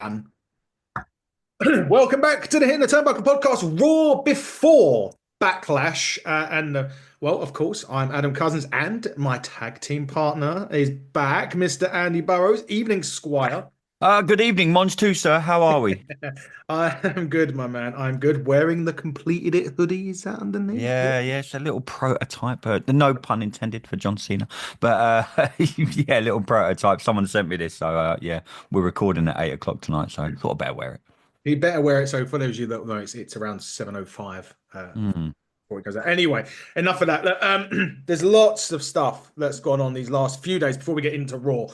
And welcome back to the Hitting the Turnbuckle podcast, Raw before Backlash. Well, of course, I'm Adam Cousins, and my tag team partner is back, Mr. Andy Burrows. Evening, Squire. Good evening, Mons too, sir. How are we? I am good, my man. I'm good. Wearing the completed it hoodies underneath. Yeah. Yeah, it's a little prototype. No pun intended for John Cena, but yeah, little prototype. Someone sent me this, so yeah, we're recording at 8 o'clock tonight, so I thought I'd better wear it. You better wear it. So for those of you that know, it's around 7:05 Mm. before it goes out. Anyway, enough of that. Look, there's lots of stuff that's gone on these last few days before we get into Raw.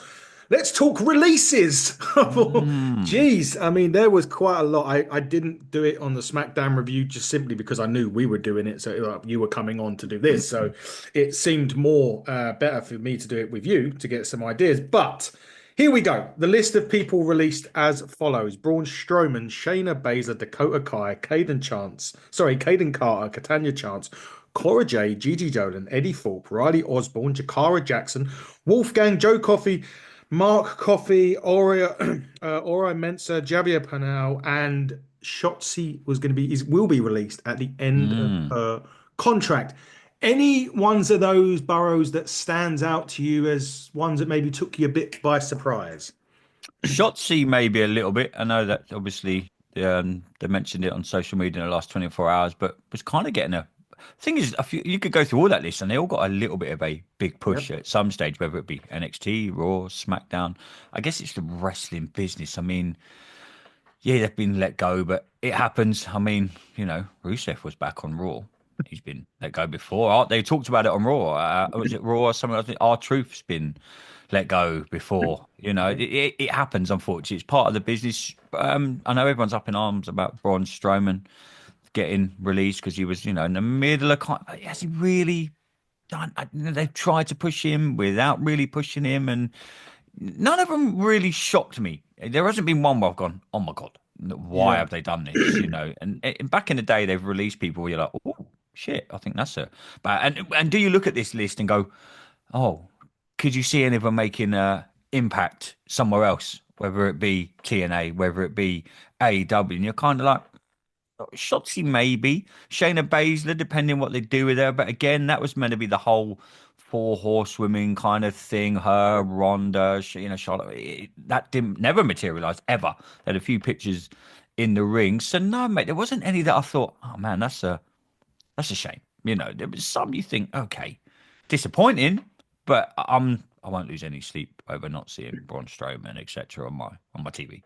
Let's talk releases. Mm. Jeez, I mean, there was quite a lot. I didn't do it on the SmackDown review just simply because I knew we were doing it. So you were coming on to do this. So it seemed more better for me to do it with you to get some ideas. But here we go. The list of people released as follows: Braun Strowman, Shayna Baszler, Dakota Kai, Caden Carter, Katanya Chance, Cora Jade, Gigi Dolan, Eddie Thorpe, Riley Osborne, Jakara Jackson, Wolfgang, Joe Coffey, Mark Coffey, Ori Mensah, Javier Panel, and Shotzi will be released at the end of Mm. her contract. Any ones of those boroughs that stands out to you as ones that maybe took you a bit by surprise? Shotzi maybe a little bit. I know that obviously they mentioned it on social media in the last 24 hours, but was kind of getting a thing is, you could go through all that list and they all got a little bit of a big push Yep. at some stage, whether it be NXT, Raw, SmackDown. I guess it's the wrestling business. I mean, yeah, they've been let go, but it happens. I mean, Rusev was back on Raw. He's been let go before. They talked about it on Raw. Was it Raw or something? I think R-Truth's been let go before. It happens, unfortunately. It's part of the business. I know everyone's up in arms about Braun Strowman getting released because he was, in the middle of. Has he really done? They've tried to push him without really pushing him, and none of them really shocked me. There hasn't been one where I've gone, oh my God, why Yeah. have they done this? And back in the day, they've released people where you're like, oh shit, I think that's a. But and do you look at this list and go, oh, could you see any of them making impact somewhere else, whether it be TNA, whether it be AEW? And you're kind of like, Shotzi maybe, Shayna Baszler, depending what they do with her. But again, that was meant to be the whole four horsewomen kind of thing. Her, Ronda, Charlotte. That didn't never materialize ever. They had a few pictures in the ring. So no, mate, there wasn't any that I thought, oh man, that's a shame. There was some you think, okay, disappointing, but I won't lose any sleep over not seeing Braun Strowman, etc. on my TV.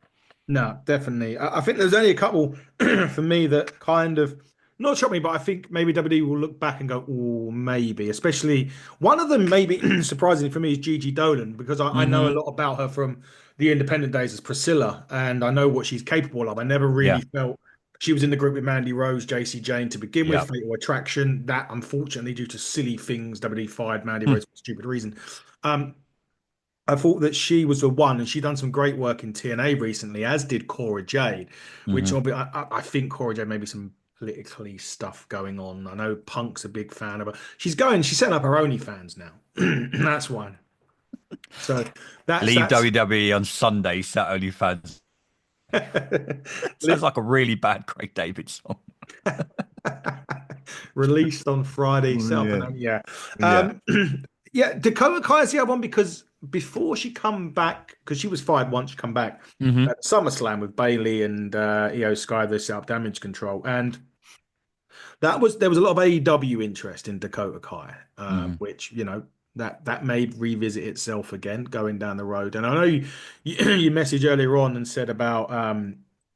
No, definitely. I think there's only a couple for me that kind of not shocked me, but I think maybe WWE will look back and go, oh, maybe. Especially one of them, maybe surprisingly for me, is Gigi Dolan because I know a Hmm. lot about her from the independent days as Priscilla, and I know what she's capable of. I never really Yeah. felt she was in the group with Mandy Rose, JC Jane to begin with, Yeah. Fatal Attraction. That unfortunately, due to silly things, WWE fired Mandy Rose for a stupid reason. Um, I thought that she was the one, and she done some great work in TNA recently, as did Cora Jade, which Hmm. I think Cora Jade maybe some politically stuff going on. I know Punk's a big fan of her. She's setting up her OnlyFans now. That's one. So Leave that's WWE on Sunday, Sat OnlyFans. Sounds like a really bad Craig David song. released on Friday, set up Yeah. and yeah. Yeah. Um, yeah, Dakota Kai's the other one because before she come back, because she was fired once she come back Hmm. at SummerSlam with Bailey and Io Sky, they set up Damage Control, and there was a lot of AEW interest in Dakota Kai, Hmm. which that may revisit itself again going down the road. And I know you messaged earlier on and said about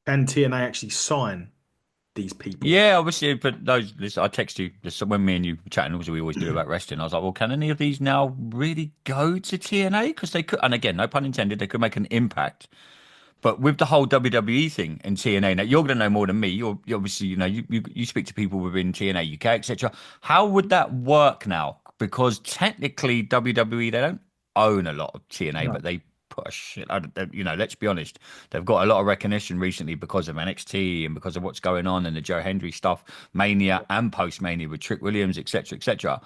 can TNA actually sign these people? Yeah, obviously, but I text you when me and you were chatting, as we always do about wrestling. I was like, well, can any of these now really go to TNA? Because they could, and again, no pun intended, they could make an impact. But with the whole WWE thing and TNA, now you're going to know more than me. You obviously, you speak to people within TNA UK, etc. How would that work now? Because technically, WWE they don't own a lot of TNA, but No. they put a shit. Let's be honest, they've got a lot of recognition recently because of NXT and because of what's going on and the Joe Hendry stuff, Mania and post Mania with Trick Williams, etc., etc.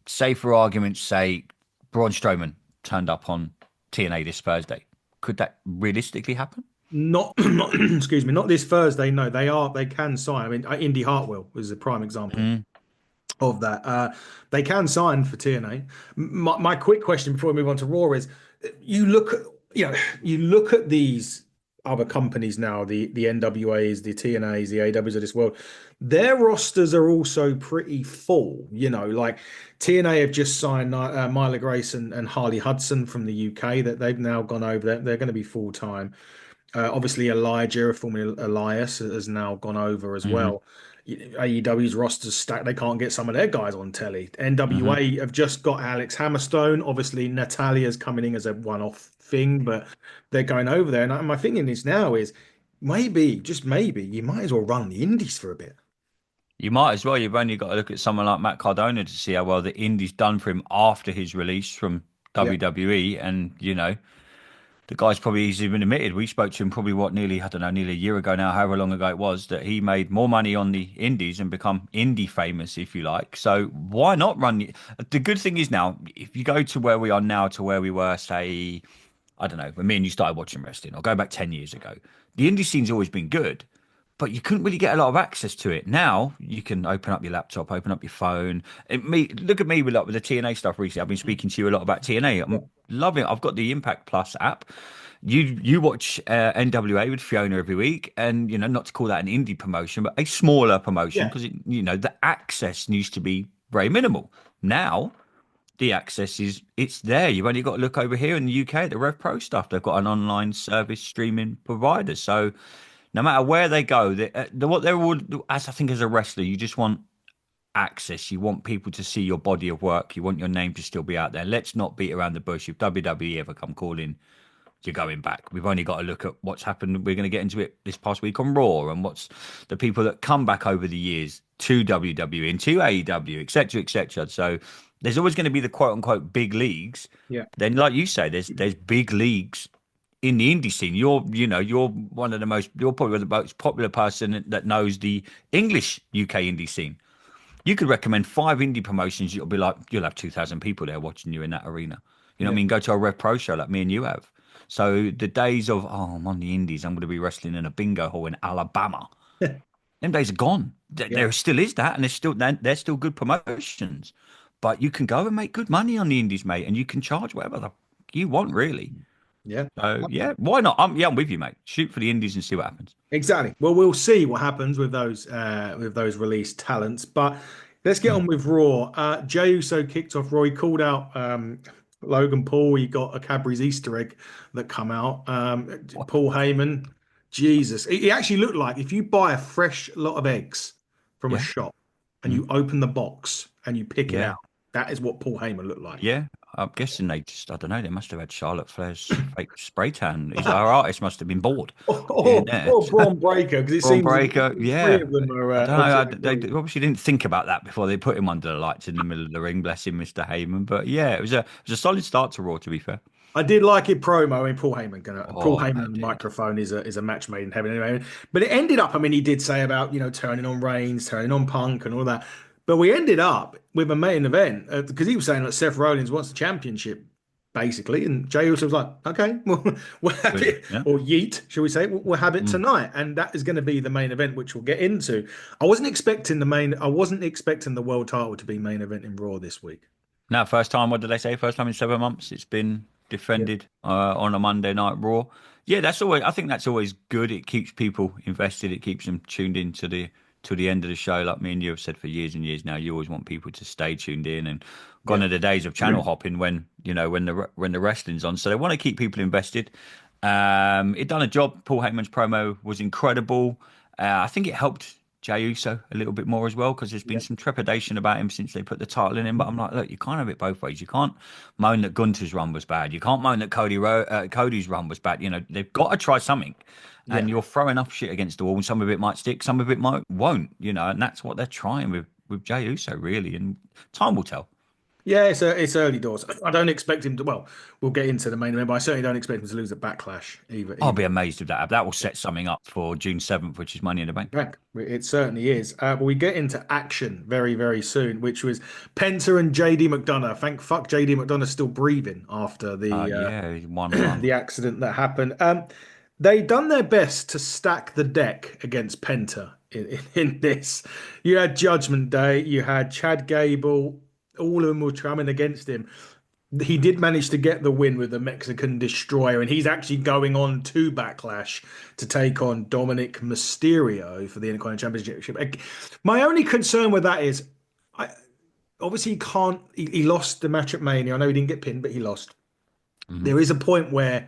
Say for argument's sake, Braun Strowman turned up on TNA this Thursday. Could that realistically happen? Not, not excuse me, not this Thursday. No, they can sign. I mean, Indy Hartwell was a prime example Mm, of that. They can sign for TNA. My quick question before we move on to Raw is: you look at you look at these other companies now, the NWAs, the TNAs, the AWs of this world. Their rosters are also pretty full. Like TNA have just signed Myla Grace and Harley Hudson from the UK. That they've now gone over there. They're going to be full time. Obviously, Elijah, formerly Elias, has now gone over as hmm well. AEW's roster's stacked. They can't get some of their guys on telly. hmm NWA have just got Alex Hammerstone. Obviously, Natalia's coming in as a one-off thing, but they're going over there. And my thinking is now is maybe, just maybe, you might as well run the Indies for a bit. You might as well. You've only got to look at someone like Matt Cardona to see how well the Indies done for him after his release from Yeah, WWE. And, the guy's probably he's even admitted. We spoke to him probably nearly, I don't know, nearly a year ago now, however long ago it was, that he made more money on the Indies and become indie famous, if you like. So why not run? The good thing is now, if you go to where we are now to where we were, say, I don't know, when me and you started watching wrestling, or go back 10 years ago, the indie scene's always been good, but you couldn't really get a lot of access to it. Now you can open up your laptop, open up your phone. Look at me with the TNA stuff recently. I've been speaking to you a lot about TNA. yeah, I'm loving it. I've got the Impact Plus app. You watch NWA with Fiona every week, and not to call that an indie promotion, but a smaller promotion yeah, because the access needs to be very minimal. Now the access it's there. You've only got to look over here in the UK at the Rev Pro stuff. They've got an online service streaming provider, so no matter where they go, what they're all, as I think as a wrestler, you just want access. You want people to see your body of work. You want your name to still be out there. Let's not beat around the bush. If WWE ever come calling, you're going back. We've only got to look at what's happened. We're going to get into it this past week on Raw and what's the people that come back over the years to WWE and to AEW, etc., etc. So there's always going to be the quote unquote big leagues. yeah, Then, like you say, there's big leagues in the indie scene. You're one of the most, you're probably the most popular person that knows the English UK indie scene. You could recommend five indie promotions. You'll be like, you'll have 2,000 people there watching you in that arena. You know what I yeah. mean? Go to a Rev Pro show like me and you have. So the days of, oh, I'm on the indies, I'm going to be wrestling in a bingo hall in Alabama. Them days are gone. Yeah. There still is that, and there's still good promotions. But you can go and make good money on the indies, mate, and you can charge whatever you want, really. Yeah. So yeah, why not? I'm with you, mate. Shoot for the indies and see what happens. Exactly. Well, we'll see what happens with those released talents. But let's get on with Raw. Jey Uso kicked off Raw. He called out Logan Paul. He got a Cadbury's Easter egg that come out. Paul Heyman. Jesus. He actually looked like if you buy a fresh lot of eggs from a Yeah. shop and Mm. you open the box and you pick it Yeah. out, that is what Paul Heyman looked like. Yeah, I'm guessing I don't know, they must have had Charlotte Flair's fake spray tan. Our artist must have been bored in there. Or Braun Breaker, because it Braun seems Breaker, all three yeah. of them are I don't know. obviously They obviously didn't think about that before they put him under the lights in the middle of the ring. Bless him, Mr. Heyman. But yeah, it was a solid start to Raw, to be fair. I did like it promo. I mean, Paul Oh, Heyman I on the did. microphone is a match made in heaven anyway. But it ended up. I mean, he did say about turning on Reigns, turning on Punk, and all that. But we ended up with a main event because he was saying that Seth Rollins wants the championship basically, and Jey Uso was like, "Okay, well, we'll have Really? it, Yeah. or yeet, shall we say? We'll have it Mm. tonight," and that is going to be the main event, which we'll get into. I wasn't expecting the world title to be main event in Raw this week. Now, first time, what did they say? First time in 7 months it's been Yeah, defended on a Monday Night Raw. Yeah, I think that's always good. It keeps people invested. It keeps them tuned in to the end of the show. Like me and you have said for years and years now, you always want people to stay tuned in. And gone yeah, are the days of channel hopping when the wrestling's on. So they want to keep people invested. It done a job. Paul Heyman's promo was incredible. I think it helped Jey Uso a little bit more as well because there's been yeah, some trepidation about him since they put the title in him. But I'm like, look, you can't have it both ways. You can't moan that Gunter's run was bad. You can't moan that Cody's run was bad. They've got to try something. yeah. And you're throwing up shit against the wall, and some of it might stick, some of it might won't. And that's what they're trying with Jey Uso really, and time will tell. Yeah, it's early doors. I don't expect him to. Well, we'll get into the main event, but I certainly don't expect him to lose at Backlash either. I'll Either. be amazed if that will set something up for June 7th, which is Money in the Bank. Heck, it certainly is. But we get into action very, very soon, which was Penta and JD McDonough. Thank fuck JD McDonough's still breathing after the Yeah, one run. the accident that happened. They done their best to stack the deck against Penta in this. You had Judgment Day, you had Chad Gable, all of them were coming against him. He did manage to get the win with the Mexican Destroyer, and he's actually going on to Backlash to take on Dominic Mysterio for the Intercontinental Championship. My only concern with that is, I obviously he can't. He lost the match at Mania. I know he didn't get pinned, but he lost. Mhm. There is a point where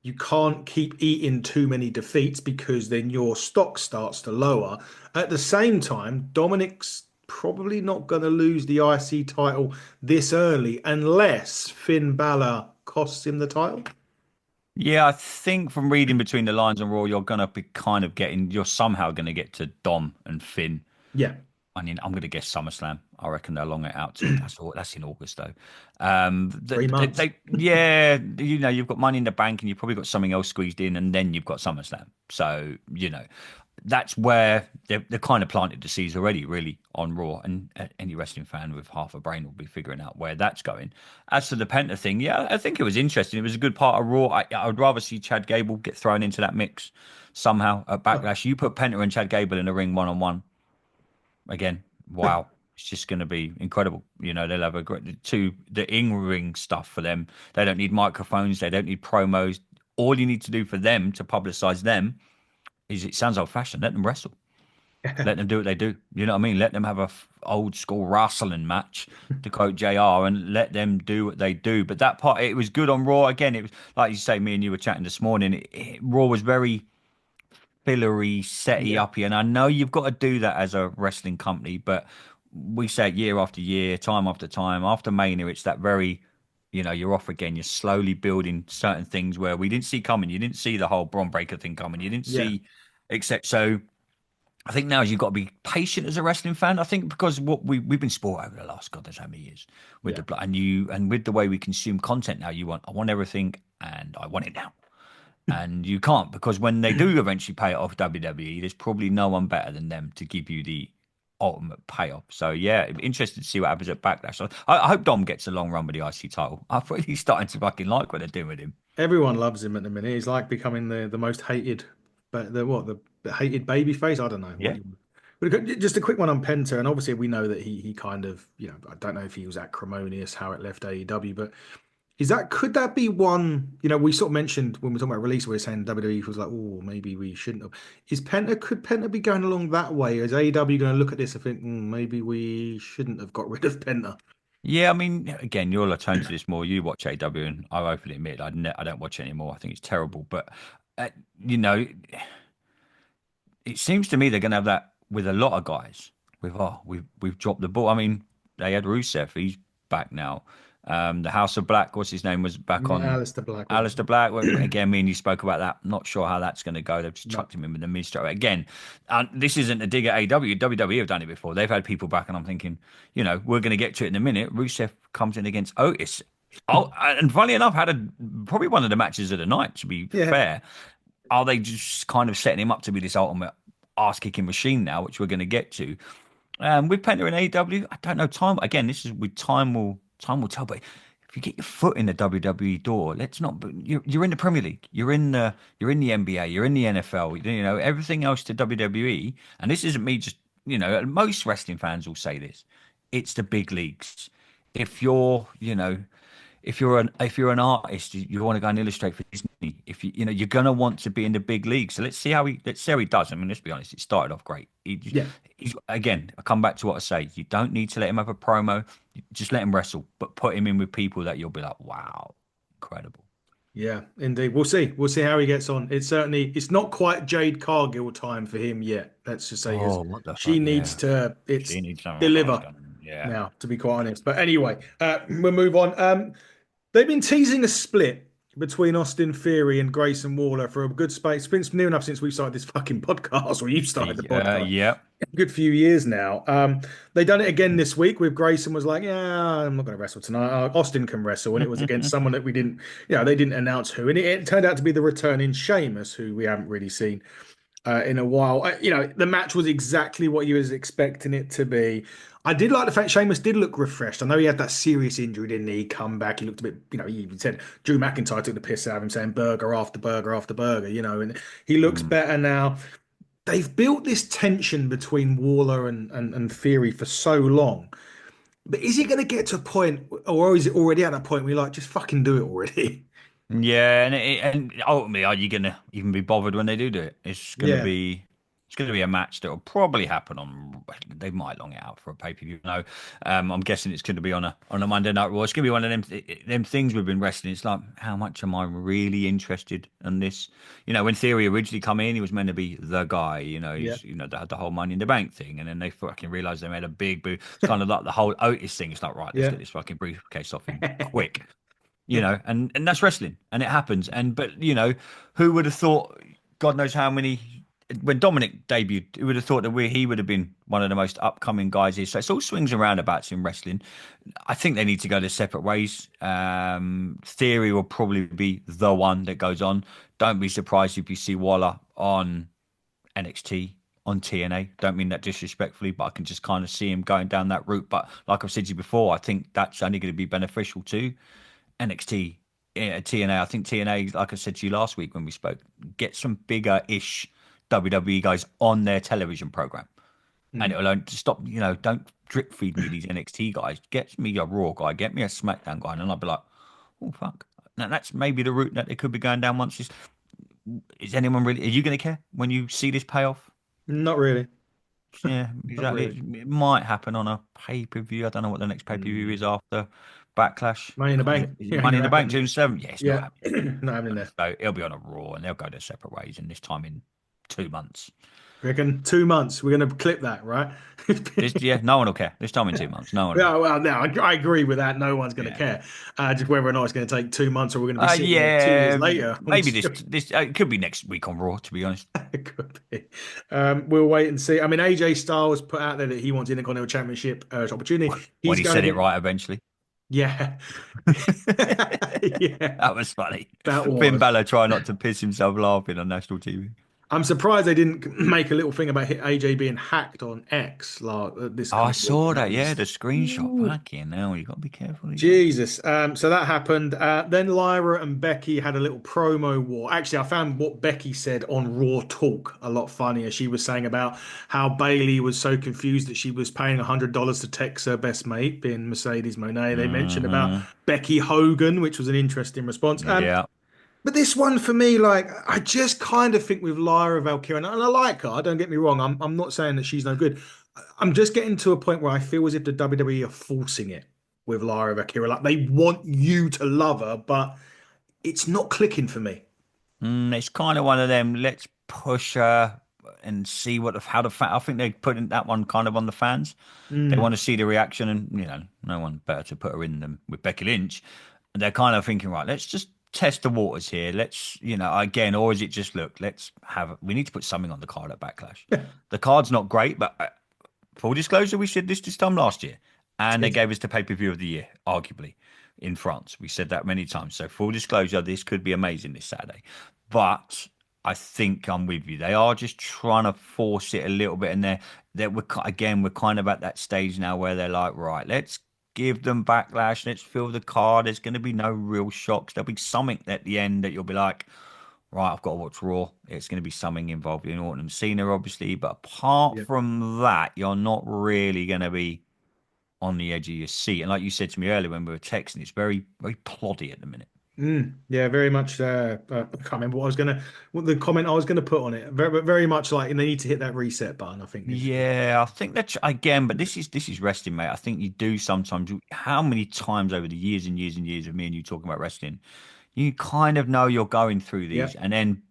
you can't keep eating too many defeats because then your stock starts to lower. At the same time, Dominic's probably not going to lose the IC title this early unless Finn Balor costs him the title. Yeah, I think from reading between the lines on Raw, you're gonna be kind of you're somehow gonna get to Dom and Finn. Yeah, I mean, I'm gonna guess SummerSlam. I reckon they'll long it out to that's in August though. 3 months. Yeah, you've got Money in the Bank and you've probably got something else squeezed in, and then you've got SummerSlam. So that's where they're kind of planted the seeds already, really, on Raw. And any wrestling fan with half a brain will be figuring out where that's going. As to the Penta thing, yeah, I think it was interesting. It was a good part of Raw. I would rather see Chad Gable get thrown into that mix somehow at Oh, Backlash. You put Penta and Chad Gable in a ring one on one again. Wow. It's just going to be incredible. They'll have a great the in-ring stuff for them. They don't need microphones. They don't need promos. All you need to do for them to publicize them is it sounds old-fashioned. Let them wrestle. Let them do what they do. You know what I mean? Let them have a old school wrestling match, to quote JR, and let them do what they do. But that part, it was good on Raw. Again, it was like you say, me and you were chatting this morning. Raw was very fillery, setty yeah, uppy, and I know you've got to do that as a wrestling company, but we say it year after year, time after time. After Mania, it's that very, you're off again. You're slowly building certain things where we didn't see coming. You didn't see the whole Braun Breaker thing coming. You didn't yeah, see, except so. I think now you've got to be patient as a wrestling fan. I think because what we've been sport over the last God knows how many years with yeah, the and with the way we consume content now, I want everything and I want it now. And you can't because when they do eventually pay it off WWE, there's probably no one better than them to give you the ultimate payoff. So yeah, interested to see what happens at Backlash. I hope Dom gets a long run with the IC title. I'm really starting to fucking like what they're doing with him. Everyone loves him at the minute. He's like becoming the most hated, but the hated baby face. I don't know what Yeah. you. But just a quick one on Penta, and obviously we know that he kind of I don't know if he was acrimonious how it left AEW, but could that be one? We sort of mentioned when we were talking about release, we were saying WWE was like, oh, maybe we shouldn't have. Could Penta be going along that way? Is AEW going to look at this and think, maybe we shouldn't have got rid of Penta? Yeah, I mean, again, you'll atone to this more. You watch AW, and I openly admit I don't watch it anymore. I think it's terrible. But uh, you know, it seems to me they're going to have that with a lot of guys. We've dropped the ball. I mean, they had Rusev. He's back now. The House of Black, what's his name, was back Yeah, on. Alistair Black, wasn't Alistair Black. Again, me and you spoke about that. Not sure how that's going to go. They've just it? No. chucked him in with the mid straight away. Again, this isn't a dig at AW. WWE have done it before. They've had people back, and I'm thinking, we're going to get to it in a minute. Rusev comes in against Otis. Oh, and funny enough, probably one of the matches of the night. To be Yeah, fair, are they just kind of setting him up to be this ultimate ass kicking machine now, which we're going to get to? With Penta and AEW, I don't know. Time again. This is with time will tell. But if you get your foot in the WWE door, let's not. You're in the Premier League. You're in the NBA. You're in the NFL. Everything else to WWE. And this isn't me just. Most wrestling fans will say this. It's the big leagues. If you're, if you're an artist, you want to go and illustrate for Disney. If you're gonna want to be in the big league. So let's see how he does. I mean, let's be honest. It started off great. yeah. He's again. I come back to what I say. You don't need to let him have a promo. Just let him wrestle, but put him in with people that you'll be like, wow, incredible. Yeah, indeed. We'll see. We'll see how he gets on. It's not quite Jade Cargill time for him yet. Let's just say because Oh, what the she fuck? needs Yeah, to it's she needs someone else deliver going. Yeah, now, to be quite honest. But anyway, we'll move on. They've been teasing a split between Austin Theory and Grayson Waller for a good space. It's been near enough since we started this fucking podcast, or you started the podcast. yeah. A good few years now. They done it again this week with Grayson was like, yeah, I'm not going to wrestle tonight. Austin can wrestle, and it was against someone that we didn't, they didn't announce who, and it turned out to be the returning Sheamus, who we haven't really seen. in a while. The match was exactly what you was expecting it to be. I did like the fact Sheamus did look refreshed. I know he had that serious injury, didn't he? Come back, he looked a bit, he even said Drew McIntyre took the piss out of him, saying burger after burger after burger, and he looks Mm. better now. They've built this tension between Waller and Theory for so long. But is it going to get to a point, or is it already at that point where you're like, just fucking do it already? Yeah, and ultimately, are you gonna even be bothered when they do it? Yeah, It's gonna be a match that will probably happen on. They might long it out for a pay per view. No, I'm guessing it's going to be on a Monday Night Raw. It's going to be one of them things we've been wrestling. It's like, how much am I really interested in this? When Theory originally come in, he was meant to be the guy. yeah. They had the whole Money in the Bank thing, and then they fucking realized they made a big boo. It's kind of like the whole Otis thing. It's like, right, let's Yeah. get this fucking briefcase off him quick. And that's wrestling, and it happens. But who would have thought? God knows how many. When Dominic debuted, who would have thought that he would have been one of the most upcoming guys here? So it's all swings and roundabouts in wrestling. I think they need to go their separate ways. Theory will probably be the one that goes on. Don't be surprised if you see Waller on NXT, on TNA. Don't mean that disrespectfully, but I can just kind of see him going down that route. But like I've said to you before, I think that's only going to be beneficial too. NXT, TNA. I think TNA, like I said to you last week when we spoke, get some bigger-ish WWE guys on their television program, and Mm. it'll only stop. Don't drip feed me these NXT guys. Get me a Raw guy. Get me a SmackDown guy, and I'll be like, oh fuck. Now that's maybe the route that they could be going down. Once is anyone really? Are you going to care when you see this payoff? Not really. Yeah, Not exactly. really. It might happen on a pay per view. I don't know what the next pay per view Mm. is after Backlash. Money in the Is bank. it, is it Yeah, ain't Money in gonna the Bank happen. June 7th? Yeah, it's not Yeah, happening. not happening there. So it'll be on a Raw and they'll go their separate ways. And this time in 2 months. Reckon 2 months. We're gonna clip that, right? Yeah, no one will care. This time in 2 months, no one will. Yeah, well, no, I agree with that. No one's going to Yeah. care. Just whether or not it's going to take 2 months or we're going to be sitting here 2 years Yeah, later. I'm maybe this sure this it could be next week on Raw. To be honest, it could be. We'll wait and see. I mean, AJ Styles put out there that he wants Intercontinental Championship opportunity. when He's he going said it against, right eventually. yeah, yeah, That was funny. that Finn was. Balor trying not to piss himself laughing on national TV. I'm surprised they didn't make a little thing about AJ being hacked on X like this Oh, I coming week. saw That that. Yeah, was. the screenshot. Ooh. Fucking hell, you got to be careful these days. Jesus. So that happened. Then Lyra and Becky had a little promo war. Actually, I found what Becky said on Raw Talk a lot funnier. She was saying about how Bailey was so confused that she was paying $100 to text her best mate, being Mercedes Moné. They mentioned about Hmm. Becky Hogan, which was an interesting response. Yeah. But this one for me, like, I just kind of think with Lyra Valkyria, and I like her, don't get me wrong, I'm not saying that she's no good. I'm just getting to a point where I feel as if the WWE are forcing it with Lyra Valkyria. Like they want you to love her, but it's not clicking for me. It's kind of one of them. Let's push her and see how the fan. I think they're putting that one kind of on the fans. They want Mm, to see the reaction, and no one better to put her in them with Becky Lynch. And they're kind of thinking, right, let's just test the waters here. Let's, again, or is it just look? We need to put something on the card at Backlash. The card's not great, but full disclosure, we said this time last year, and they gave us the pay per view of the year, arguably, in France. We said that many times. So full disclosure, this could be amazing this Saturday. But I think I'm with you. They are just trying to force it a little bit, and we're kind of at that stage now where they're like, right, let's give them Backlash. Let's fill the card. There's going to be no real shocks. There'll be something at the end that you'll be like, right, I've got to watch Raw. It's going to be something involved in Orton and Cena, obviously. But apart yeah. from that, you're not really going to be on the edge of your seat. And like you said to me earlier when we were texting, it's very, very ploddy at the minute. Yeah, very much. I can't remember what the comment I was gonna put on it. Very much like they need to hit that reset button. I think is. Yeah, I think that's again, but this is wrestling, mate. I think you do sometimes. How many times over the years and years and years of me and you talking about wrestling, you kind of know you're going through Yeah, these, and then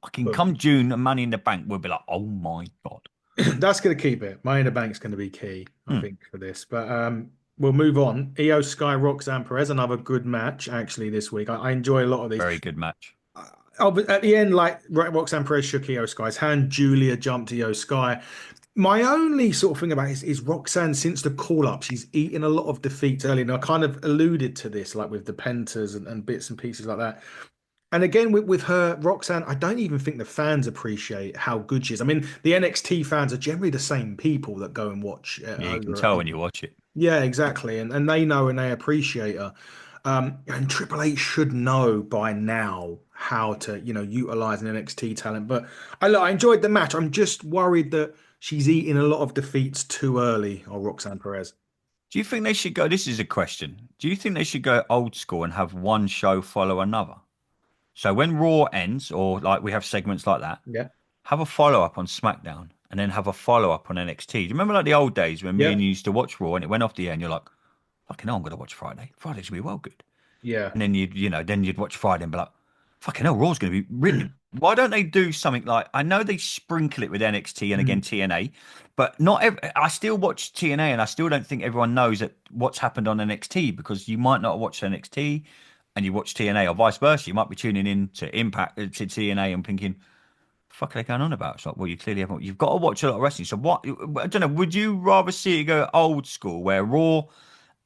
I can boom. come June and Money in the Bank, we'll be like, oh my God. That's going to keep it. Money in the Bank's going to be key, I Hmm, think, for this. But we'll move on. Io Sky, Roxanne Perez, another good match actually this week. I enjoy a lot of these. very good match. But at the end, like Roxanne Perez shook Io Sky's hand, Julia jumped Io Sky. My only sort of thing about it is Roxanne since the call up, she's eaten a lot of defeats early, and I kind of alluded to this, like with the Pentas and bits and pieces like that. And again, with her, Roxanne, I don't even think the fans appreciate how good she is. I mean, the NXT fans are generally the same people that go and watch Yeah, you can over. tell when you watch it. Yeah, exactly. And they know and they appreciate her. And Triple H should know by now how to, utilize an NXT talent. But I enjoyed the match. I'm just worried that she's eating a lot of defeats too early, or Roxanne Perez. Do you think they should go? This is a question. Do you think they should go old school and have one show follow another? So when Raw ends, or like we have segments like that, Yeah. have a follow up on SmackDown and then have a follow up on NXT. Do you remember like the old days when me Yeah. and you used to watch Raw and it went off the air and you're like, fucking hell, I'm going to watch Friday. Friday's going to be well good. Yeah. And then then you'd watch Friday and be like, fucking hell, Raw's going to be really. Why don't they do something like, I know they sprinkle it with NXT and again TNA, but not every, I still watch TNA and I still don't think everyone knows that what's happened on NXT because you might not watch NXT and you watch TNA or vice versa. You might be tuning in to Impact, to TNA and thinking, fuck are they going on about? It's like, well, you clearly haven't. You've got to watch a lot of wrestling. So what? I don't know. Would you rather see it go old school where Raw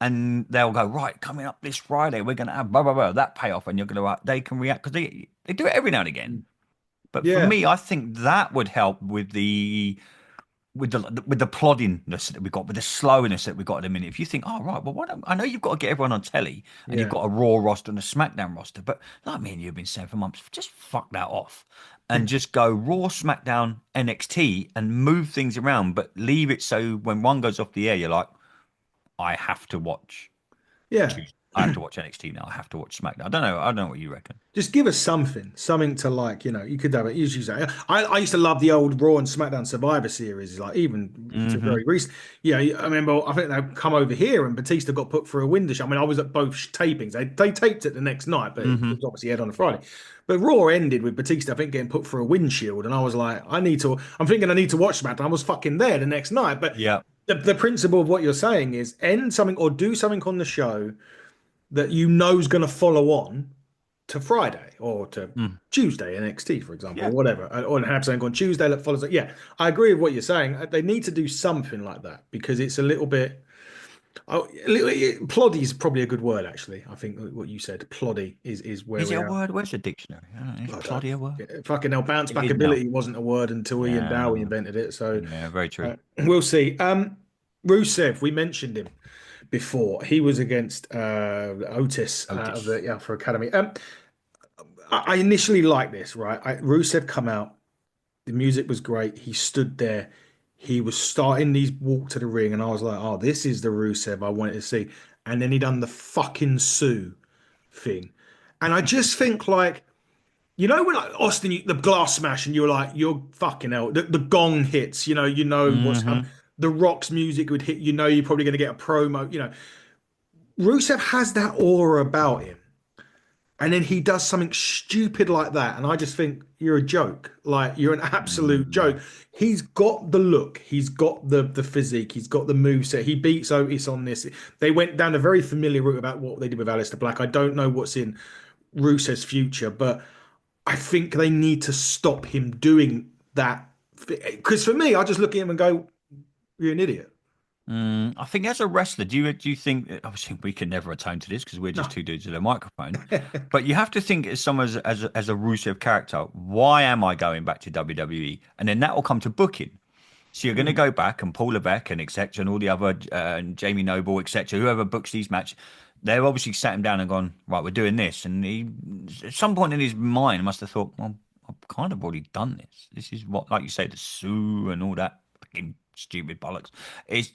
and they'll go right coming up this Friday, we're going to have blah blah blah that payoff, and you're going to they can react because they do it every now and again. But for Yeah. me, I think that would help with the ploddingness that we've got, with the slowness that we've got at the minute. If you think, oh right, well, why don't I know you've got to get everyone on telly and you've Yeah. got a Raw roster and a SmackDown roster, but like me and you've been saying for months, just fuck that off and just go Raw, SmackDown, NXT and move things around, but leave it so when one goes off the air, you're like, I have to watch Yeah. Tuesday. I have to watch NXT now. I have to watch SmackDown. I don't know. I don't know what you reckon. Just give us something to like, you could have it. Usually say, I used to love the old Raw and SmackDown Survivor series, like even to Hmm. very recent. Yeah, I remember. I think they come over here and Batista got put through a window. I mean, I was at both tapings. They taped it the next night, but it Hmm. was obviously aired on a Friday. But Raw ended with Batista, I think, getting put through a windshield, and I was like, I need to. I'm thinking I need to watch SmackDown. I was fucking there the next night, but. Yeah. The principle of what you're saying is end something or do something on the show that you know is going to follow on to Friday or to Mm. Tuesday NXT, for example, or Yeah. whatever, or have something on Tuesday that follows it. Yeah, I agree with what you're saying. They need to do something like that because it's a little bit. Oh, ploddy is probably a good word, actually. I think what you said, ploddy, is where Is it we a are. word? Where's the dictionary? I don't know. Is I don't. ploddy a word? Fucking hell, bounce It back is now. ability wasn't a word until Ian Dowie Yeah. invented it. So Yeah. Very true. we'll see. Rusev, we mentioned him before. He was against Otis of the Otis. Alpha Academy. I initially liked this, right? Rusev come out, the music was great. He stood there, he was starting these walk to the ring, and I was like, "Oh, this is the Rusev I wanted to see." And then he done the fucking Sue thing, and I just think like, when like Austin, the glass smash, and you're like, "You're fucking hell." The gong hits, what's coming. Hmm. The Rock's music would hit, you're probably going to get a promo. Rusev has that aura about him. And then he does something stupid like that. And I just think you're a joke. Like you're an absolute Mm. joke. He's got the look. He's got the physique. He's got the moveset. He beats Otis on this. They went down a very familiar route about what they did with Aleister Black. I don't know what's in Rusev's future, but I think they need to stop him doing that. Because for me, I just look at him and go, "You're an idiot." I think as a wrestler, do you think obviously we can never atone to this because we're just No. two dudes with a microphone, but you have to think as someone as a Rusev character, why am I going back to WWE? And then that will come to booking. So you're going to Mm. go back and Paul Levesque and etc. and all the other and Jamie Noble etc. Whoever books these matches, they've obviously sat him down and gone right. We're doing this, and he at some point in his mind must have thought, well, I've kind of already done this. This is what, like you say, the Sue and all that fucking stupid bollocks. It's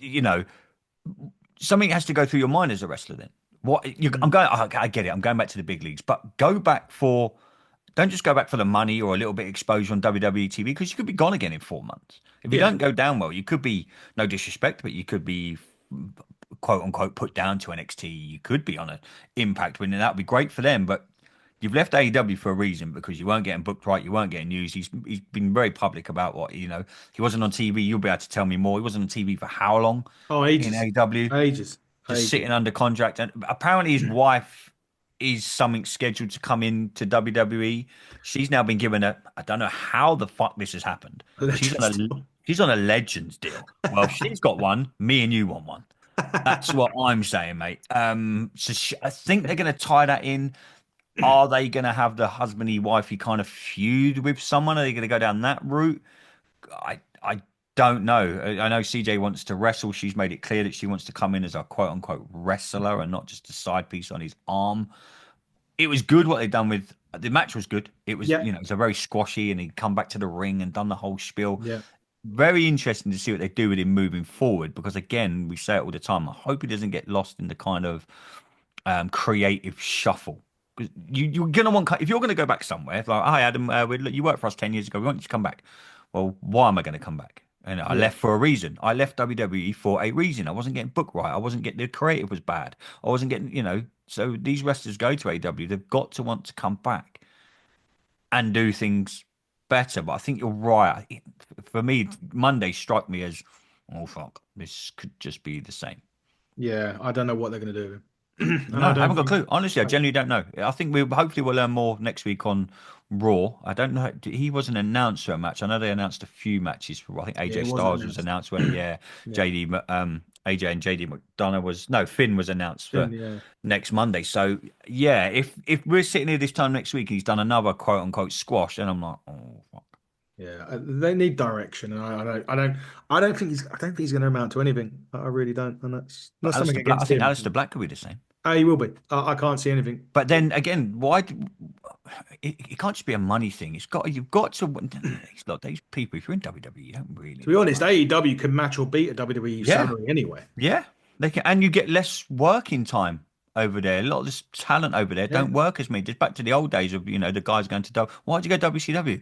something has to go through your mind as a wrestler. Then I'm Mm. going. I get it. I'm going back to the big leagues, but go back for. Don't just go back for the money or a little bit of exposure on WWE TV because you could be gone again in 4 months. If you Yeah. don't go down well, you could be, no disrespect, but you could be quote unquote put down to NXT. You could be on an Impact win, and that would be great for them. But you've left AEW for a reason because you weren't getting booked right, you weren't getting news. He's been very public about what he wasn't on TV. You'll be able to tell me more. He wasn't on TV for how long Oh, in ages. AEW? Ages. Just Ages. sitting under contract, and apparently his wife is something scheduled to come into WWE. She's now been given a. I don't know how the fuck this has happened. She's on Legends. a she's on a Legends deal. Well, she's got one. Me and you want one. That's what I'm saying, mate. So I think they're going to tie that in. Are they going to have the husbandy wifey kind of feud with someone? Are they going to go down that route? I don't know. I know CJ wants to wrestle. She's made it clear that she wants to come in as a quote unquote wrestler and not just a side piece on his arm. It was good what they've done with the match was good. It was, Yeah, you know, it's a very squashy and he'd come back to the ring and done the whole spiel. yeah, Very interesting to see what they do with him moving forward because again, we say it all the time. I hope he doesn't get lost in the kind of creative shuffle. 'Cause you're gonna want if you're gonna go back somewhere. Like, hi Adam, you worked for us 10 years ago. We want you to come back. Well, why am I going to come back? And I yeah, left for a reason. I left WWE for a reason. I wasn't getting booked right. I wasn't getting the creative was bad. I wasn't getting, you know. So these wrestlers go to AEW. They've got to want to come back and do things better. But I think you're right. For me, Monday struck me as, oh fuck, this could just be the same. yeah. I don't know what they're going to do. And No, I I don't haven't got a think. clue. Honestly, I genuinely don't know. I think we hopefully we'll learn more next week on Raw. I don't know. He wasn't announced for a match. I know they announced a few matches for. I think Yeah, AJ it wasn't Styles was announced. announced, when yeah, Yeah, JD AJ and JD McDonough was no Finn was announced for Finn, yeah, next Monday. So yeah, if we're sitting here this time next week, he's done another quote unquote squash, and I'm like, oh fuck. yeah. They need direction, and I don't think he's going to amount to anything. I really don't, and But that's something Alistair Black, I against think him. Alistair Black could be the same. He will be. I can't see anything. But then again, why? It can't just be a money thing. You've got to. It's not these people. If you're in WWE, you don't really To be need honest, money. AEW can match or beat a WWE Yeah, salary anyway. yeah. They can, and you get less working time over there. A lot of this talent over there Yeah. don't work as me. Just back to the old days of the guys going to W. Why'd you go WCW?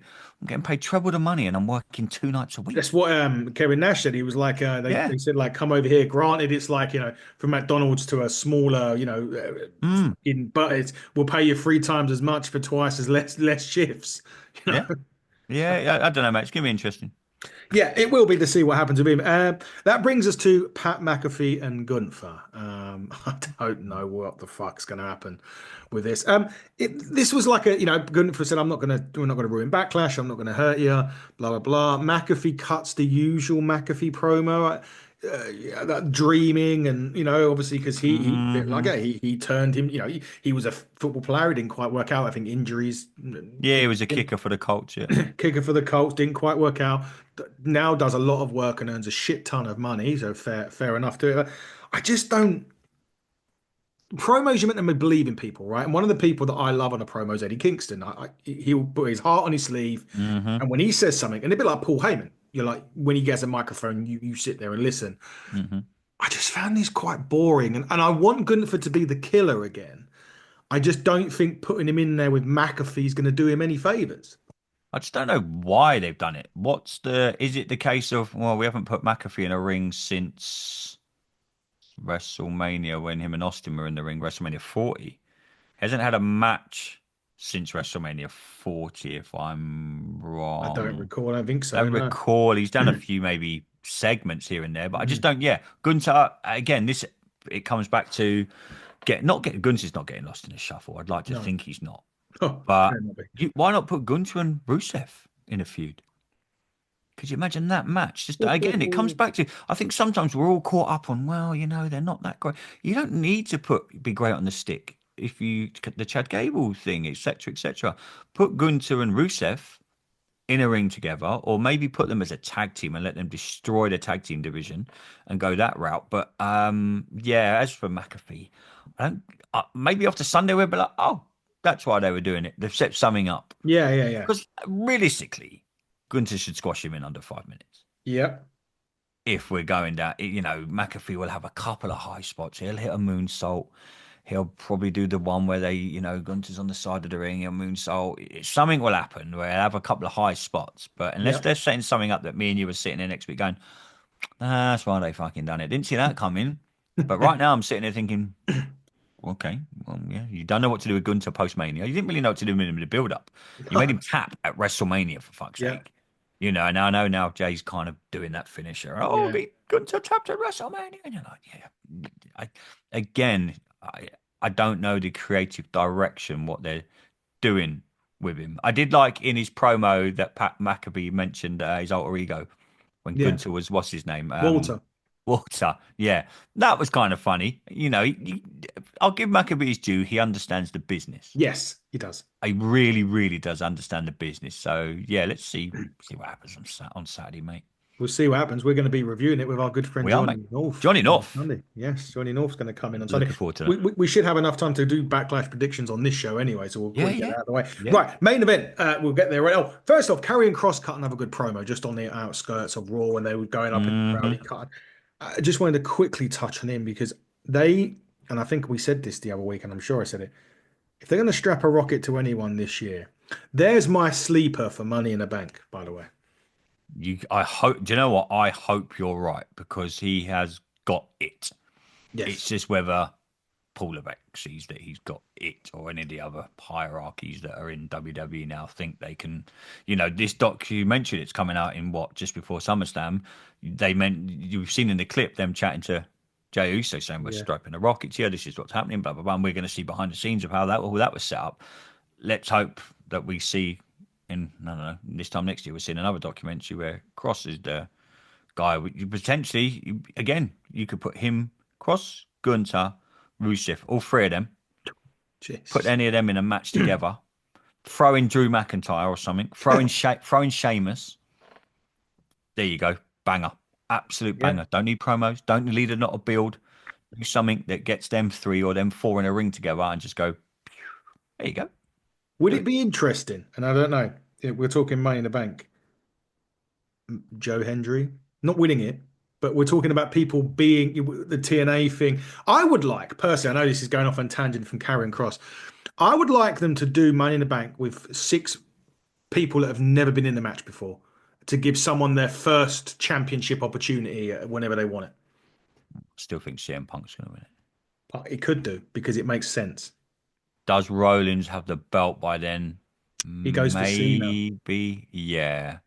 I'm getting paid treble the money, and I'm working 2 nights a That's week. what Kevin Nash said. He was like, Yeah. they said like, come over here. Granted, it's like from McDonald's to a smaller, Mm. but we'll pay you 3 times as much for twice as less shifts. You Yeah. know. Yeah. I don't know, mate. It's gonna be interesting. Yeah, it will be to see what happens with him. That brings us to Pat McAfee and Gunther. I don't know what the fuck's going to happen with this. This was like Gunther said, we're not gonna ruin Backlash. I'm not gonna hurt you. Blah blah blah. McAfee cuts the usual McAfee promo. Yeah, that dreaming and obviously because Hmm. he turned him, he was a football player. He didn't quite work out. I think injuries Yeah, it was a kicker for the culture. kicker for the Colts, didn't quite work out. Now does a lot of work and earns a shit ton of money, so fair enough to it. I just don't. Promos, you're meant to believe in people, right? And one of the people that I love on a promo is Eddie Kingston. He'll put his heart on his sleeve, Hmm. and when he says something, and a bit like Paul Heyman, you're like when he gets a microphone, you sit there and listen. Hmm. I just found these quite boring, and I want Gunther to be the killer again. I just don't think putting him in there with McAfee is going to do him any favors. I just don't know why they've done it. Is it the case of, well, we haven't put McAfee in a ring since WrestleMania when him and Austin were in the ring, WrestleMania 40. Hasn't had a match since WrestleMania 40, if I'm I don't wrong. recall. I don't think I so. don't No. recall. He's done a few maybe segments here and there, but I just don't. Yeah, Gunther again. It comes back to Gunther's not getting lost in the shuffle. I'd like to No. think he's not, Oh, but better not be. why not put Gunther and Rusev in a feud? Could you imagine that match? Just again, it comes back to I think sometimes we're all caught up on, well, they're not that great. You don't need to be great on the stick if you the Chad Gable thing, etc., etc. Put Gunther and Rusev in a ring together, or maybe put them as a tag team and let them destroy the tag team division and go that route. But yeah, as for McAfee, I don't. Maybe after Sunday we'll be like, oh, that's why they were doing it. They've set something up Yeah, yeah, yeah. because realistically, Gunter should squash him in under 5 minutes. Yep. If we're going down, McAfee will have a couple of high spots. He'll hit a moonsault. He'll probably do the one where Gunter's on the side of the ring, he'll moonsault. Something will happen where he'll have a couple of high spots. But unless Yep. they're setting something up that me and you were sitting there next week going, that's why they fucking done it. Didn't see that coming. But right now I'm sitting there thinking, okay, well, yeah, you don't know what to do with Gunter post Mania. You didn't really know what to do with him in the build up. You made him tap at WrestleMania for fuck's Yeah. sake. And I know now Jay's kind of doing that finisher. Oh, Yeah. beat Gunter tapped at WrestleMania. And you're like, yeah. Again, I don't know the creative direction, what they're doing with him. I did like in his promo that Pat McAfee mentioned his alter ego when Yeah. Gunter was, what's his name? Walter. Water. Yeah, that was kind of funny. I'll give Maccabee his due. He understands the business. Yes, he does. He really, really does understand the business. So yeah, let's see what happens on Saturday, mate. We'll see what happens. We're going to be reviewing it with our good friend We are, mate. Johnny North Johnny on North. Sunday. Yes, Johnny North's going to come in on Sunday. Looking forward to that. We should have enough time to do backlash predictions on this show anyway, so we'll Yeah, quickly get yeah, that out of the way. yeah. Right, main event. We'll get there. Right. Oh, first off, Karrion Cross cut another good promo just on the outskirts of Raw when they were going up in the Hmm. rowdy card. I just wanted to quickly touch on him because they, and I think we said this the other week, and I'm sure I said it. If they're going to strap a rocket to anyone this year, there's my sleeper for Money in the Bank, by the way. I hope. Do you know what? I hope you're right because he has got it. It's Yes. just whether Paul Levesque sees that he's got it, or any of the other hierarchies that are in WWE now think they can. This doc you mentioned, it's coming out in what, just before SummerSlam. They meant you've seen in the clip them chatting to Jey Uso saying we're Yeah. strapping the rockets here. This is what's happening. Blah blah blah. And we're going to see behind the scenes of how that was set up. Let's hope that we see in, I don't know, this time next year we're seeing another documentary where Cross is the guy. You potentially, again, you could put him, Cross, Gunter, Rusev, all three of them, put Jesus. any of them in a match together, throw in Drew McIntyre or something, throw in Sheamus. There you go, banger, absolute Yeah. banger. Don't need promos, don't need a lot of build. Do something that gets them three or them four in a ring together and just go. There you go. Would Do it it. be interesting? And I don't know. We're talking Money in the Bank. Joe Hendry not winning it, but we're talking about people being the TNA thing. I would like personally. I know this is going off on tangent from Karrion Cross. I would like them to do Money in the Bank with six people that have never been in the match before to give someone their first championship opportunity whenever they want it. Still think CM Punk's going to win it. But it could do because it makes sense. Does Rollins have the belt by then? He goes for Cena. Maybe. Yeah.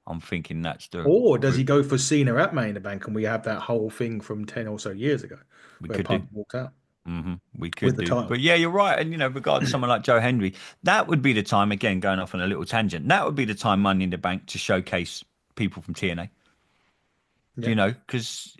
I'm thinking that's the Or does he route go for Cena at Money in the Bank and we have that whole thing from 10 or so years ago we where could do. Punk walked out We with could the do. title? But yeah, you're right. And, regarding someone like Joe Hendry, that would be the time, again, going off on a little tangent, that would be the time Money in the Bank to showcase people from TNA, Yeah. because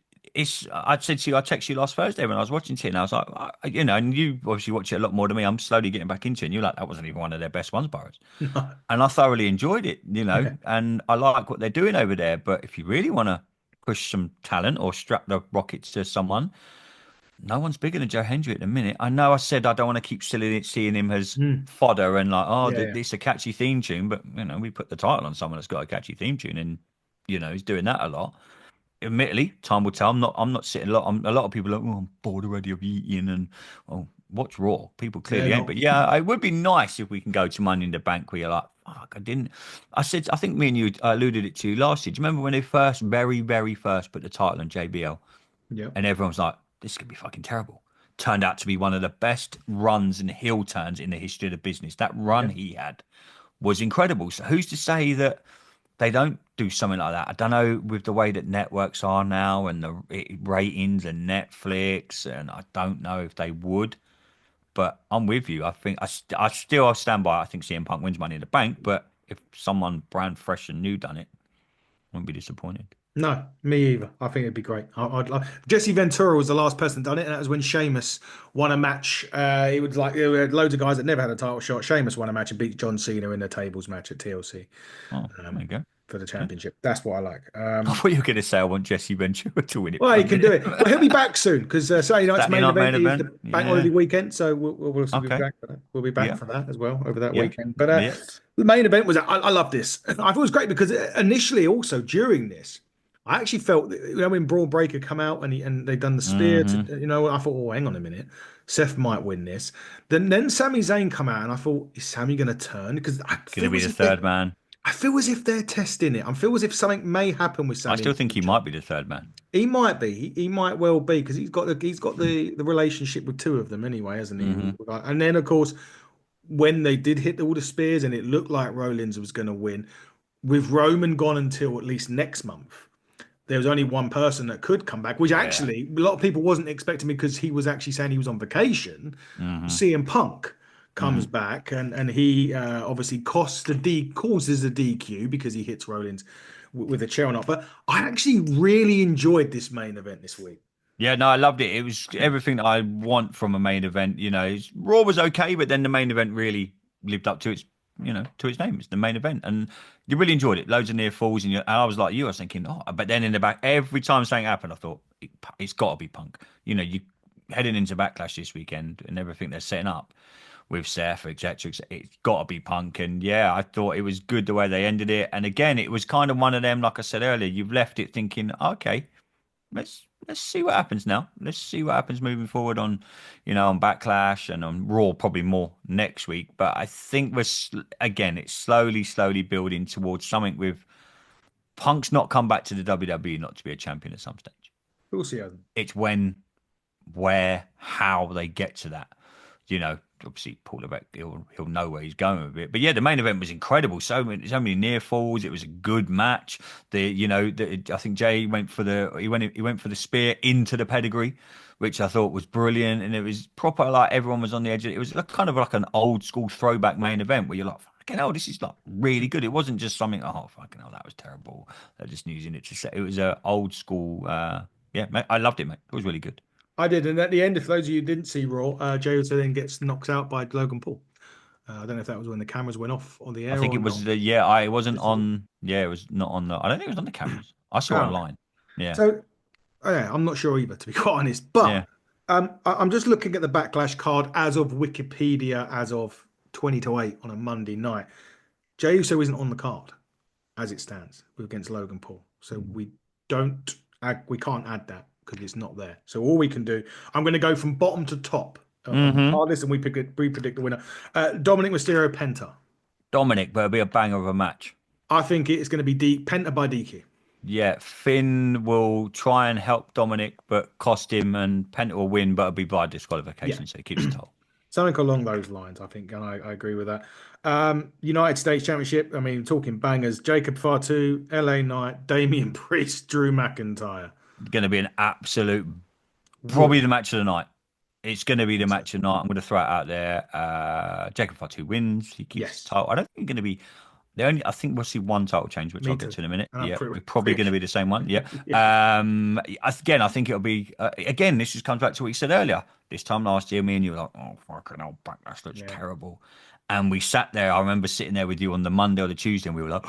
I said to you, I texted you last Thursday when I was watching TNA. I was like, and you obviously watch it a lot more than me. I'm slowly getting back into it. And you're like, that wasn't even one of their best ones, Boris. No. And I thoroughly enjoyed it, Yeah. and I like what they're doing over there. But if you really want to push some talent or strap the rockets to someone, no one's bigger than Joe Hendry at the minute. I know I said I don't want to keep seeing him as Mm. fodder and like, oh, Yeah. this a catchy theme tune, but we put the title on someone that's got a catchy theme tune, and he's doing that a lot. Admittedly, time will tell. I'm not sitting a lot of people are like, oh, I'm bored already of eating and watch Raw. People They're clearly ain't. not. But yeah, it would be nice if we can go to Money in the Bank where you're like, fuck, I didn't. I think me and you alluded it to you last year. Do you remember when they very, very first put the title on JBL Yeah. and everyone was like, this could be fucking terrible. Turned out to be one of the best runs and heel turns in the history of the business. That run Yeah. he had was incredible. So who's to say that they don't do something like that? I don't know, with the way that networks are now and the ratings and Netflix, and I don't know if they would. But I'm with you. I think I still stand by. I think CM Punk wins Money in the Bank. But if someone brand fresh and new done it, I wouldn't be disappointed. No, me either. I think it'd be great. I'd like Jesse Ventura was the last person done it, and that was when Sheamus won a match. It was like there were loads of guys that never had a title shot. Sheamus won a match and beat John Cena in a tables match at TLC Oh, there um, you go. for the Yeah. championship. That's what I like. I thought you were going to say I want Jesse Ventura to win it Well, for a he can do minute. it. Well, he'll be back soon because Saturday night's Saturday main night event main is event. the bank Yeah. holiday weekend, so we'll also be Okay. back for that. We'll be back Yeah. for that as well over that Yeah. weekend. But Yeah. the main event was I love this. I thought it was great because initially, also during this, I actually felt that, when Braun Breaker come out and they done the spear to, Mm-hmm. I thought, oh, hang on a minute, Seth might win this. Then Sami Zayn come out and I thought, is Sami going to turn? Because Going to be the third man. I feel as if they're testing it. I feel as if something may happen with I Sami in still the think he future. might be the third man. He might be. He might well be because he's got the relationship with two of them anyway, hasn't he? Mm-hmm. And then of course when they did hit all the spears and it looked like Rollins was going to win, with Roman gone until at least next month, there was only one person that could come back, which Yeah. actually a lot of people wasn't expecting because he was actually saying he was on vacation. Mm-hmm. CM Punk Mm-hmm. comes back and he obviously causes a DQ because he hits Rollins with a chair or not. But I actually really enjoyed this main event this week. Yeah, no, I loved it. It was everything that I want from a main event. Raw was okay, but then the main event really lived up to its name. It's the main event, and you really enjoyed it. Loads of near falls, and I was like you. I was thinking, oh, but then in the back, every time something happened, I thought it's got to be Punk. You heading into Backlash this weekend and everything they're setting up with Seth, etc. It's got to be Punk, and yeah, I thought it was good the way they ended it. And again, it was kind of one of them, like I said earlier. You've left it thinking, okay, let's see what happens now. Let's see what happens moving forward on Backlash and on Raw, probably more next week. But I think again, it's slowly building towards something with Punk's not come back to the WWE not to be a champion at some stage. We'll see, Adam. It's when, where, how they get to that. Obviously Paul Levesque, he'll know where he's going with it. But yeah, the main event was incredible. So many near falls. It was a good match. I think Jay went for the spear into the pedigree, which I thought was brilliant. And it was proper, like everyone was on the edge. It was kind of like an old school throwback main event where you're like, fucking hell, this is like really good. It wasn't just something, oh fucking hell, that was terrible. They're just using it to say it was a old school. Yeah, mate, I loved it, mate. It was really good. I did, and at the end, if those of you who didn't see Raw, Jey Uso then gets knocked out by Logan Paul. I don't know if that was when the cameras went off on the I air think or it was not. it wasn't on. Yeah, it was not on the. I don't think it was on the cameras. I saw it Oh, okay. online. Yeah, So yeah, I'm not sure either, to be quite honest. yeah. But I'm just looking at the Backlash card as of Wikipedia as of 20 to 8 on a Monday night. Jey Uso isn't on the card as it stands against Logan Paul. So we can't add that because it's not there. So all we can do, I'm going to go from bottom to top on the Hmm. card list, and we predict the winner. Dominic Mysterio Penta. Dominic, but it'll be a banger of a match. I think it's going to be Penta by DQ. Yeah, Finn will try and help Dominic, but cost him, and Penta will win, but it'll be by Yeah, disqualification, so he keeps the title. something along those lines, I think, and I agree with that. United States Championship. I mean, talking bangers: Jacob Fatu, LA Knight, Damian Priest, Drew McIntyre. Going to be an absolute, War. probably the match of the night. It's going to be the So, match of the night. I'm going to throw it out there. Jacob Fatu wins. He keeps his yes, title. I don't think it's going to be the only. I think we'll see one title change, which me I'll get too. to in a minute. And I'm Yeah, pretty, we're probably going to be the same one. Yeah. yeah, Again, I think it'll be. Again, this just comes back to what you said earlier. This time last year, me and you were like, "Oh fucking hell, Backlash looks yeah. terrible," and we sat there. I remember sitting there with you on the Monday or the Tuesday, and we were like.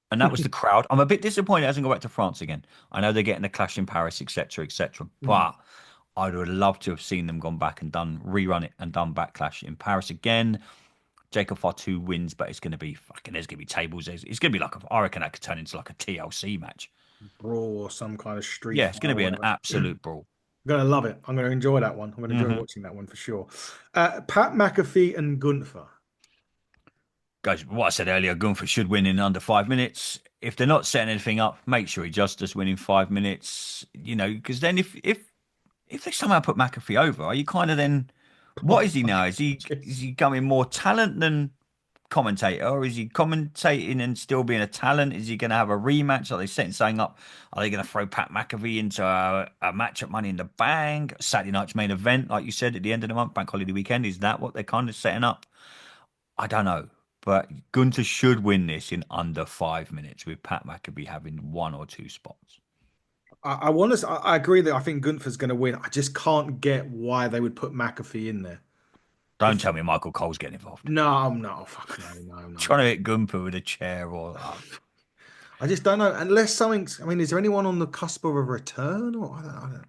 And that was the crowd. I'm a bit disappointed it hasn't gone back to France again. I know they're getting a clash in Paris, etc., etc. Mm. But I would have loved to have seen them gone back and rerun it and done Backlash in Paris again. Jacob Fatu wins, but it's going to be fucking. There's going to be tables. It's going to be like I reckon that could turn into like a TLC match. Brawl or some kind of street Yeah, it's fight going to or be an whatever. absolute brawl. I'm gonna love it. I'm gonna enjoy that one. I'm gonna enjoy Hmm. watching that one for sure. Pat McAfee and Gunther. Guys, what I said earlier, Gunther should win in under 5 minutes. If they're not setting anything up, make sure he just does win in 5 minutes. Because then if they somehow put McAfee over, are you kind of then what Oh, is he now? Is he becoming more talent than commentator, or is he commentating and still being a talent? Is he going to have a rematch? Are they setting something up? Are they going to throw Pat McAfee into a match at Money in the Bank, Saturday night's main event, like you said at the end of the month, Bank Holiday weekend? Is that what they're kind of setting up? I don't know. But Gunter should win this in under 5 minutes with Pat McAfee having one or two spots. I want to. I agree that I think Gunther's going to win. I just can't get why they would put McAfee in there. Don't If tell me Michael Cole's getting involved. no, no, fuck no. Trying to hit Gunther with a chair or I just don't know. Unless something's. I mean, is there anyone on the cusp of a return? Or I don't.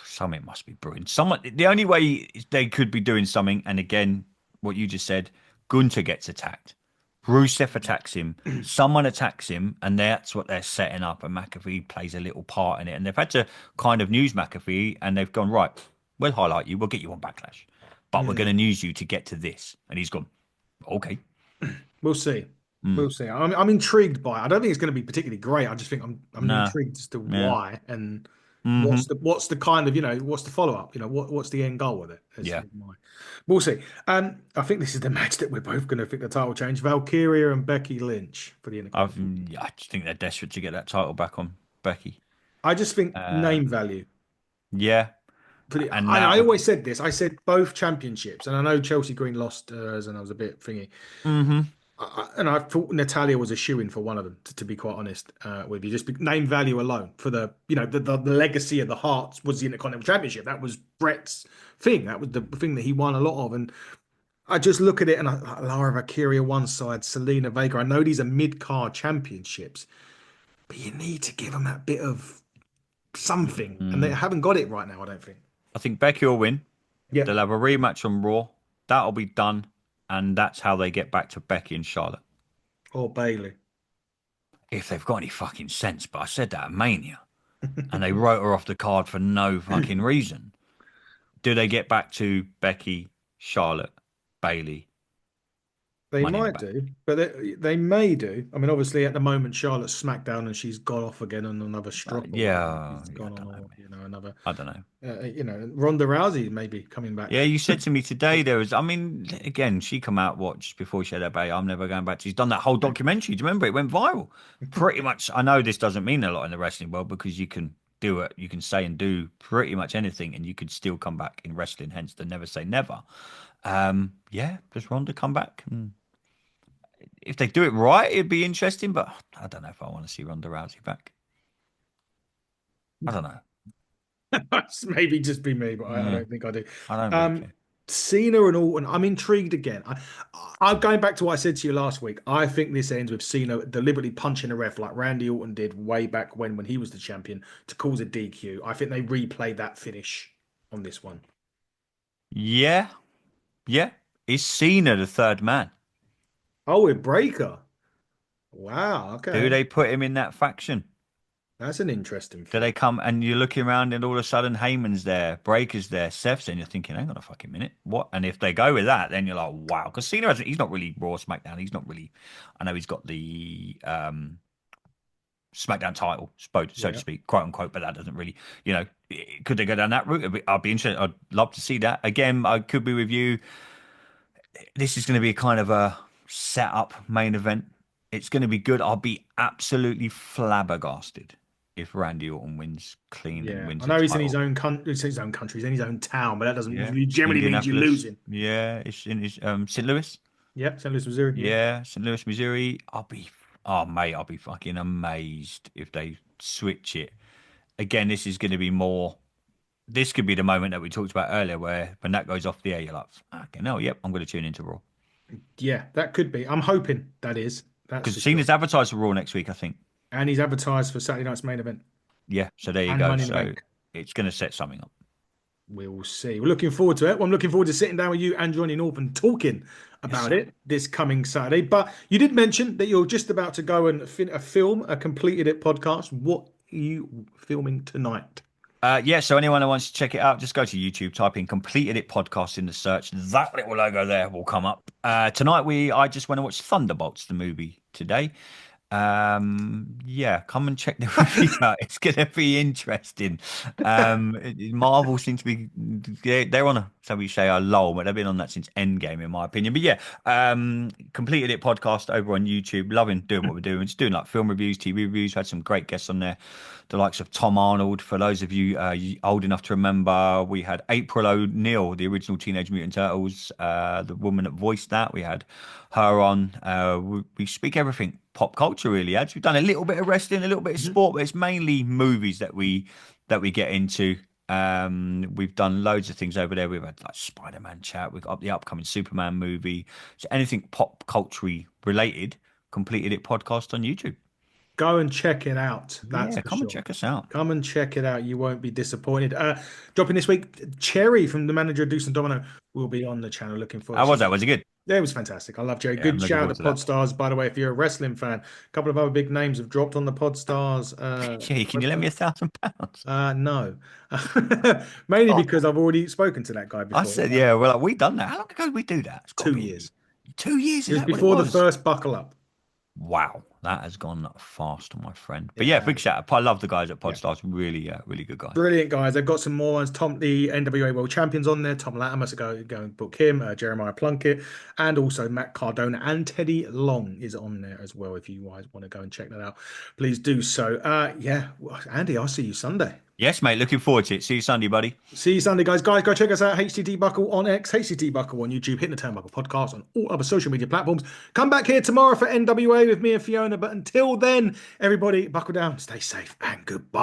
something must be brewing. Someone, the only way they could be doing something, and again, what you just said, Gunter gets attacked. Rusev attacks him. Someone attacks him, and that's what they're setting up. And McAfee plays a little part in it. And they've had to kind of news McAfee, and they've gone, right, we'll highlight you. We'll get you on Backlash. But we're going Mm, to news you to get to this. And he's gone, okay. we'll see. Mm, We'll see. I'm intrigued by it. I don't think it's going to be particularly great. I just think I'm nah, intrigued as to yeah. why and Hmm. what's the kind of what's the follow up? What's the end goal with it? Yeah. We'll see. I think this is the match that we're both going to pick the title change. Valkyria and Becky Lynch for the Intercontinental. Yeah, I just think they're desperate to get that title back on Becky. I just think Uh, name value. yeah. And I now, always said this. I said both championships, and I know Chelsea Green lost hers, and I was a bit thingy. mhm. And I thought Natalia was a shoo-in for one of them, to be quite honest with you. Just name value alone for the, the legacy of the Hearts was the Intercontinental Championship. That was Brett's thing. That was the thing that he won a lot of. And I just look at it and Lara Valkyria one side, Selena Vega. I know these are mid-card championships, but you need to give them that bit of something. And they Mm, haven't got it right now, I don't think. I think Becky will win. Yeah. They'll have a rematch on Raw. That'll be done, and that's how they get back to Becky and Charlotte. Or Bailey. If they've got any fucking sense, but I said that at Mania, and they wrote her off the card for no fucking reason. Do they get back to Becky, Charlotte, Bailey, They Money in the might Bank? do, but they may do. I mean, obviously, at the moment, Charlotte's SmackDown and she's gone off again on another strop or whatever. Yeah, She's yeah, I gone on, don't know, or man. another. I don't know. Ronda Rousey maybe coming back. Yeah, you said to me today there was. I mean, again, she come out what just before she had her baby. I'm never going back. She's done that whole documentary. Do you remember? It went viral. Pretty much. I know this doesn't mean a lot in the wrestling world because you can do it. You can say and do pretty much anything, and you could still come back in wrestling. Hence the never say never. Yeah, does Ronda come back? And if they do it right, it'd be interesting. But I don't know if I want to see Ronda Rousey back. I don't know. Maybe just be me, but I Yeah, don't think I do. I don't really Um, care. Cena and Orton. I'm intrigued again. I'm going back to what I said to you last week. I think this ends with Cena deliberately punching a ref like Randy Orton did way back when he was the champion to cause a DQ. I think they replay that finish on this one. Yeah, yeah. Is Cena the third man? Oh, with Breaker. Wow. Do Okay. they put him in that faction? That's an interesting Do they thought. come and you're looking around and all of a sudden Heyman's there, Breaker's there, Seth's there, and you're thinking, hang on a fucking minute, what? And if they go with that, then you're like, wow, because Cena hasn't, he's not really Raw SmackDown. He's not really. I know he's got the SmackDown title, so to Yeah. speak, quote unquote, but that doesn't really, could they go down that route? I'd be interested. I'd love to see that. Again, I could be with you. This is going to be a kind of a set-up main event. It's going to be good. I'll be absolutely flabbergasted if Randy Orton wins clean and Yeah. I wins a know he's in his title. own country, he's in his own country, he's in his own town, but that doesn't Yeah, generally means you're Indianapolis. losing. Yeah, it's in St. Louis. Yep, St. Louis, Missouri. Yeah. Yeah, St. Louis, Missouri. Oh mate, I'll be fucking amazed if they switch it. Again, this is going to be more. This could be the moment that we talked about earlier, where when that goes off the air, you're like, okay, no, yep, I'm going to tune into Raw Yeah, that could be. I'm hoping that is. That's because for sure. Cena's advertised for Raw next week, I think. And he's advertised for Saturday night's main event Yeah, so there you and go. Money in the So Bank. it's going to set something up. We'll see. We're looking forward to it. Well, I'm looking forward to sitting down with you and Johnny North and talking Yes, about sir. it this coming Saturday. But you did mention that you're just about to go and film a completed it podcast. What are you filming tonight? Yeah, so anyone who wants to check it out, just go to YouTube, type in Completed It Podcast in the search. That little logo there will come up. Tonight I just went to watch Thunderbolts, the movie today. Yeah, come and check the review out. It's gonna be interesting. Marvel seems to be they're on a, so we say, a lull, but they've been on that since Endgame, in my opinion. But yeah, Completed It Podcast over on YouTube. Loving doing what we're doing. Just doing like film reviews, TV reviews. Had some great guests on there, the likes of Tom Arnold. For those of you old enough to remember, we had April O'Neil, the original Teenage Mutant Turtles, the woman that voiced that. We had her on. We speak everything pop culture, really. As we've done a little bit of wrestling, a little bit of Mhm. sport, but it's mainly movies that we get into. We've done loads of things over there. We've had like Spider-Man chat. We've got the upcoming Superman movie. So anything pop culture related, Completed It podcast on YouTube. Go and check it out. That's Yeah, for come and sure. check us out. Come and check it out. You won't be disappointed. Dropping this week, Cherry from the manager of Deuce and Domino will be on the channel. Looking forward. How was that? Was it good? Yeah, it was fantastic. I love Jerry. Yeah, I'm Good looking shout forward out to to that. Podstars, by the way. If you're a wrestling fan, a couple of other big names have dropped on the Podstars. Yeah, can you lend me £1,000? No, mainly Oh, because I've already spoken to that guy I before. said, yeah. Well, we done that. How long ago did we do that? It's got to 2 years. be 2 years. It Is was that what it before the was? first buckle up. Wow, that has gone fast, my friend. But It yeah, big has. shout out. I love the guys at Yeah. Podstars. Really, really good guys. Brilliant guys. They've got some more ones. Tom, the NWA World Champions on there. Tom Latimer, so go and book him. Jeremiah Plunkett, and also Matt Cardona and Teddy Long is on there as well. If you guys want to go and check that out, please do so. Yeah, well, Andy, I'll see you Sunday. Yes, mate. Looking forward to it. See you Sunday, buddy. See you Sunday, guys. Guys, go check us out. HTT Buckle on X, HTT Buckle on YouTube, Hitting the Turnbuckle podcast on all other social media platforms. Come back here tomorrow for NWA with me and Fiona. But until then, everybody, buckle down, stay safe, and goodbye.